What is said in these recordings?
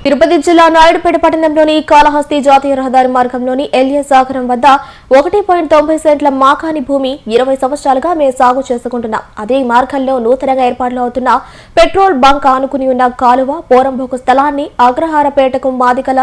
తిరుపతి జిల్లా నాయుడుపేట పట్టణంలోని కాళహస్తి జాతీయ రహదారి మార్గంలోని ఎల్ఏ సాగరం వద్ద 1.90 సెంట్ల మాకాని భూమి 20 సంవత్సరాలుగా మేము సాగు చేసుకుంటున్నాం. అదే మార్గంలో నూతనంగా ఏర్పాట్లు అవుతున్న పెట్రోల్ బంక్ ఆనుకుని ఉన్న కాలువ పోరంబోకు స్థలాన్ని అగ్రహారపేటకు మాదికల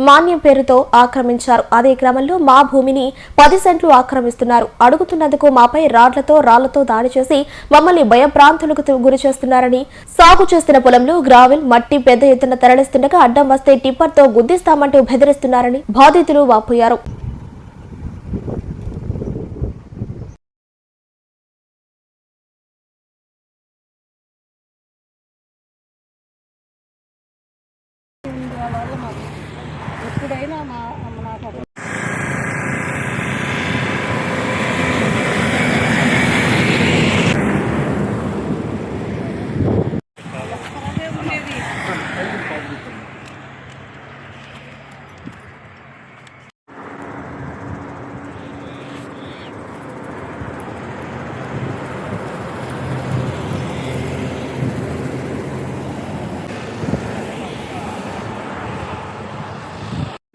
మాన్యం పేరుతో ఆక్రమించారు. అదే క్రమంలో మా భూమిని 10 సెంట్లు ఆక్రమిస్తున్నారు. అడుగుతున్నందుకు మాపై రాళ్లతో దాడి చేసి మమ్మల్ని భయభ్రాంతులకు గురి చేస్తున్నారని, సాగు చేస్తున్న పొలంలో గ్రావెల్ మట్టి పెద్ద ఎత్తున తరలిస్తుండగా అడ్డం వస్తే టిప్పర్తో గుద్దిస్తామంటూ బెదిరిస్తున్నారని బాధితులు వాపోయారు. ఎప్పుడైనా నాకు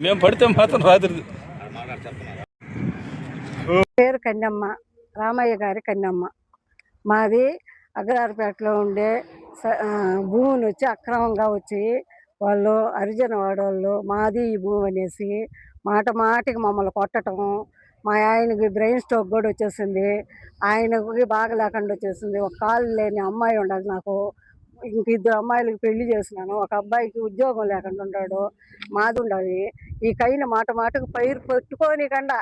మేము పడితే మాత్రం రాత్రి. పేరు కన్నమ్మ, రామయ్య గారి కన్నమ్మ. మాది అగ్రహారపేటలో ఉండే భూమిని వచ్చి అక్రమంగా వచ్చి వాళ్ళు హరిజన వాడవాళ్ళు మాది ఈ భూమి అనేసి మాటికి మమ్మల్ని కొట్టడం. మా ఆయనకి బ్రెయిన్ స్ట్రోక్ కూడా వచ్చేసింది. ఆయనకి బాగా లేకుండా వచ్చేసింది. ఒక కాలు లేని అమ్మాయి ఉండాలి నాకు. ఇంక 2 అమ్మాయిలకు పెళ్లి చేసినాను. ఒక అబ్బాయికి ఉద్యోగం లేకుండా ఉన్నాడు. మాది ఉండాలి. ఈ కైన మాటకు పైరు పెట్టుకోనికండా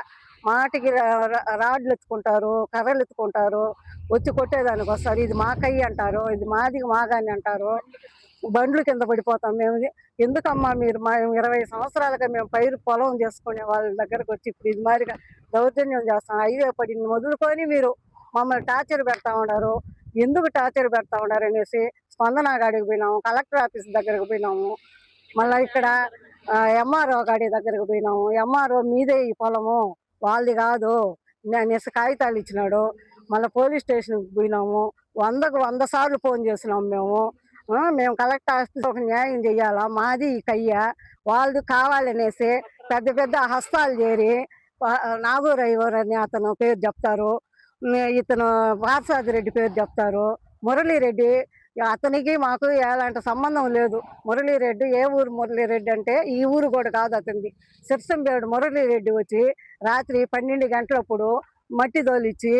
మాటికి రాడ్లు ఎత్తుకుంటారు, కర్రలు ఎత్తుకుంటారు, వచ్చి కొట్టేదానికి వస్తారు. ఇది మా కై అంటారు, ఇది మాదికి మాగాని అంటారు. బండ్లు కింద పడిపోతాం మేము. ఎందుకమ్మా మీరు 20 సంవత్సరాలుగా మేము పైరు పొలం చేసుకునే వాళ్ళ దగ్గరకు వచ్చి ఇప్పుడు ఇది మాదిరిగా దౌర్జన్యం చేస్తాం. హైవే పడింది మొదలుకొని మీరు మమ్మల్ని టార్చర్ పెడతా ఉన్నారు. ఎందుకు టార్చర్ పెడతా ఉన్నారు అనేసి స్పందన గాడికి పోయినాము, కలెక్టర్ ఆఫీస్ దగ్గరకు పోయినాము, మళ్ళీ ఇక్కడ ఎంఆర్ఓ గాడి దగ్గరకు పోయినాము. ఎంఆర్ఓ మీదే ఈ పొలము వాళ్ళది కాదు అనేసి కాగితాలు ఇచ్చినాడు. మళ్ళీ పోలీస్ స్టేషన్కి పోయినాము. 100 సార్లు ఫోన్ చేసినాము. మేము కలెక్టర్ ఆఫీస్ ఒక న్యాయం చెయ్యాలా, మాది ఈ కయ్య వాళ్ళది కావాలనేసి పెద్ద హస్తాలు చేరి నాగూరయ్యవర్ అని అతను పేరు చెప్తారు, ఇతను పార్సాది రెడ్డి పేరు చెప్తారు, మురళీరెడ్డి. అతనికి మాకు ఎలాంటి సంబంధం లేదు. మురళీరెడ్డి ఏ ఊరు మురళీరెడ్డి అంటే ఈ ఊరు కూడా కాదు అతనిది. సిర్సంబేడు మురళీరెడ్డి వచ్చి రాత్రి 12 గంటలప్పుడు మట్టి తోలిచ్చి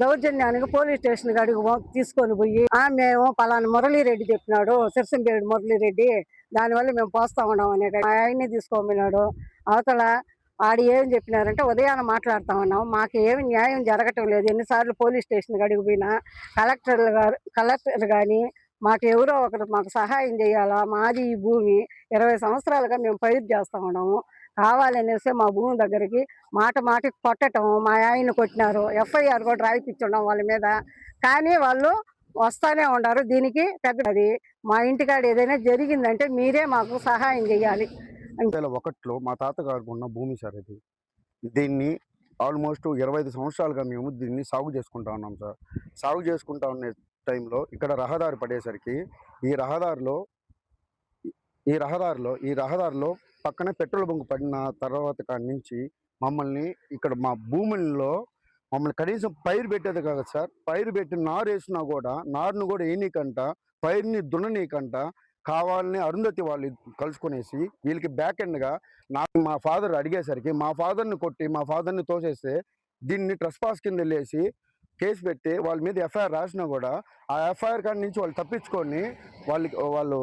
దౌర్జన్యానికి పోలీస్ స్టేషన్ కాడికి తీసుకొని పోయి మేము పలానా మురళీరెడ్డి చెప్పినాడు, సిర్సంబేడు మురళీరెడ్డి, దానివల్ల మేము పోస్తా ఉన్నాం అనే ఆయన్ని తీసుకోమన్నాడు. అవతల ఆడు ఏం చెప్పినారంటే ఉదయాన్నే మాట్లాడుతూ ఉన్నాం, మాకు ఏమి న్యాయం జరగటం లేదు. ఎన్నిసార్లు పోలీస్ స్టేషన్ కాడికి పోయినా కలెక్టర్ కానీ మాకు ఎవరో ఒకరు మాకు సహాయం చేయాలా, మాది ఈ భూమి 20 సంవత్సరాలుగా మేము పైరు చేస్తూ ఉన్నాము, కావాలనేసి మా భూమి దగ్గరికి మాటికి కొట్టడం. మా ఆయన కొట్టినారు, ఎఫ్ఐఆర్ కూడా రాయిపించున్నాం వాళ్ళ మీద. కానీ వాళ్ళు వస్తానే ఉన్నారు. దీనికి పెద్దది మా ఇంటికాడ ఏదైనా జరిగిందంటే మీరే మాకు సహాయం చేయాలి. 2001లో మా తాతగారికి ఉన్న భూమి సార్ ఇది. దీన్ని ఆల్మోస్ట్ 25 సంవత్సరాలుగా మేము దీన్ని సాగు చేసుకుంటా ఉన్నాం సార్. సాగు చేసుకుంటా ఉన్న టైంలో ఇక్కడ రహదారి పడేసరికి ఈ రహదారిలో పక్కనే పెట్రోల్ బంక్ పడిన తర్వాత కాడి నుంచి మమ్మల్ని ఇక్కడ మా భూముల్లో మమ్మల్ని కనీసం పైరు పెట్టేది కాదు సార్. పైరు పెట్టి నారు వేసినా కూడా నారును కూడా వేయనీకంట, పైరుని దున్ననీకంట, కావాలని అరుంధతి వాళ్ళు కలుసుకునేసి వీళ్ళకి బ్యాక్ ఎండ్గా నాకు మా ఫాదర్ అడిగేసరికి మా ఫాదర్ని కొట్టి మా ఫాదర్ని తోసేస్తే దీన్ని ట్రెస్పాస్ కింద వెళ్ళేసి కేసు పెట్టి వాళ్ళ మీద ఎఫ్ఐఆర్ రాసినా కూడా ఆ ఎఫ్ఐఆర్ కాడి నుంచి వాళ్ళు తప్పించుకొని వాళ్ళు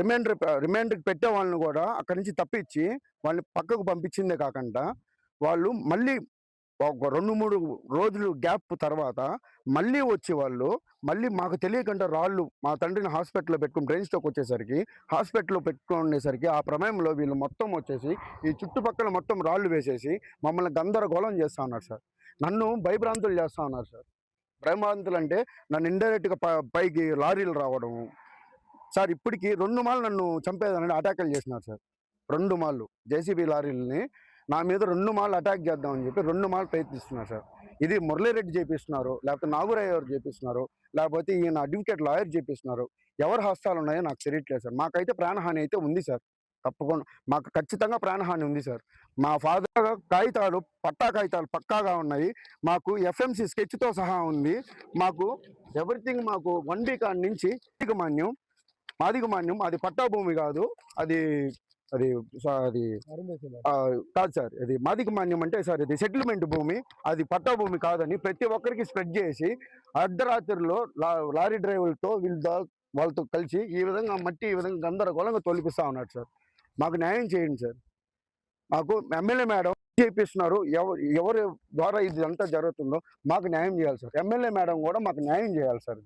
రిమైండర్కి పెట్టే వాళ్ళని కూడా అక్కడి నుంచి తప్పించి వాళ్ళని పక్కకు పంపించిందే కాకుండా వాళ్ళు మళ్ళీ ఒక 2-3 రోజులు గ్యాప్ తర్వాత మళ్ళీ వచ్చి వాళ్ళు మళ్ళీ మాకు తెలియకుండా రాళ్ళు మా తండ్రిని హాస్పిటల్లో పెట్టుకుని బ్రెయిన్ స్ట్రోక్ వచ్చేసరికి హాస్పిటల్లో పెట్టుకునేసరికి ఆ ప్రమేయంలో వీళ్ళు మొత్తం వచ్చేసి ఈ చుట్టుపక్కల మొత్తం రాళ్ళు వేసేసి మమ్మల్ని గందరగోళం చేస్తూ ఉన్నారు సార్. నన్ను భయభ్రాంతులు చేస్తూ ఉన్నారు సార్. భయభ్రాంతులు అంటే నన్ను ఇండైరెక్ట్గా పైకి లారీలు రావడము సార్. ఇప్పటికీ 2 మార్లు నన్ను చంపేదానని అటాకులు చేసినారు సార్. 2 మార్లు జేసీబీ లారీలని నా మీద 2 మార్లు అటాక్ చేద్దామని చెప్పి 2 మార్లు ప్రయత్నిస్తున్నారు సార్. ఇది మురళీరెడ్డి చేపిస్తున్నారు, లేకపోతే నాగురయ్య గారు చేపిస్తున్నారు, లేకపోతే ఈయన అడ్వకేట్ లాయర్ చేపిస్తున్నారు. ఎవరి హస్తాలు ఉన్నాయో నాకు తెలియట్లేదు సార్. మాకైతే ప్రాణహాని అయితే ఉంది సార్. తప్పకుండా మాకు ఖచ్చితంగా ప్రాణహాని ఉంది సార్. మా ఫాదర్ కాగితాలు, పట్టా కాగితాలు పక్కాగా ఉన్నాయి. మాకు ఎఫ్ఎంసి స్కెచ్తో సహా ఉంది. మాకు ఎవ్రీథింగ్, మాకు 1B కాడి నుంచి మాదిగ మాన్యం, అది పట్టా భూమి కాదు, అది అది అది కాదు సార్. ఇది మాదిగ మాన్యం అంటే సార్ ఇది సెటిల్మెంట్ భూమి, అది పట్టా భూమి కాదని ప్రతి ఒక్కరికి స్ప్రెడ్ చేసి అర్ధరాత్రిలో లారీ డ్రైవర్లతో వాళ్ళతో కలిసి ఈ విధంగా మట్టి ఈ విధంగా గందరగోళంగా తొలిపిస్తా ఉన్నాడు సార్. మాకు న్యాయం చేయండి సార్. మాకు ఎమ్మెల్యే మేడం చేపిస్తున్నారు, ఎవరి ద్వారా ఇది అంతా జరుగుతుందో మాకు న్యాయం చేయాలి సార్. ఎమ్మెల్యే మేడం కూడా మాకు న్యాయం చేయాలి సార్.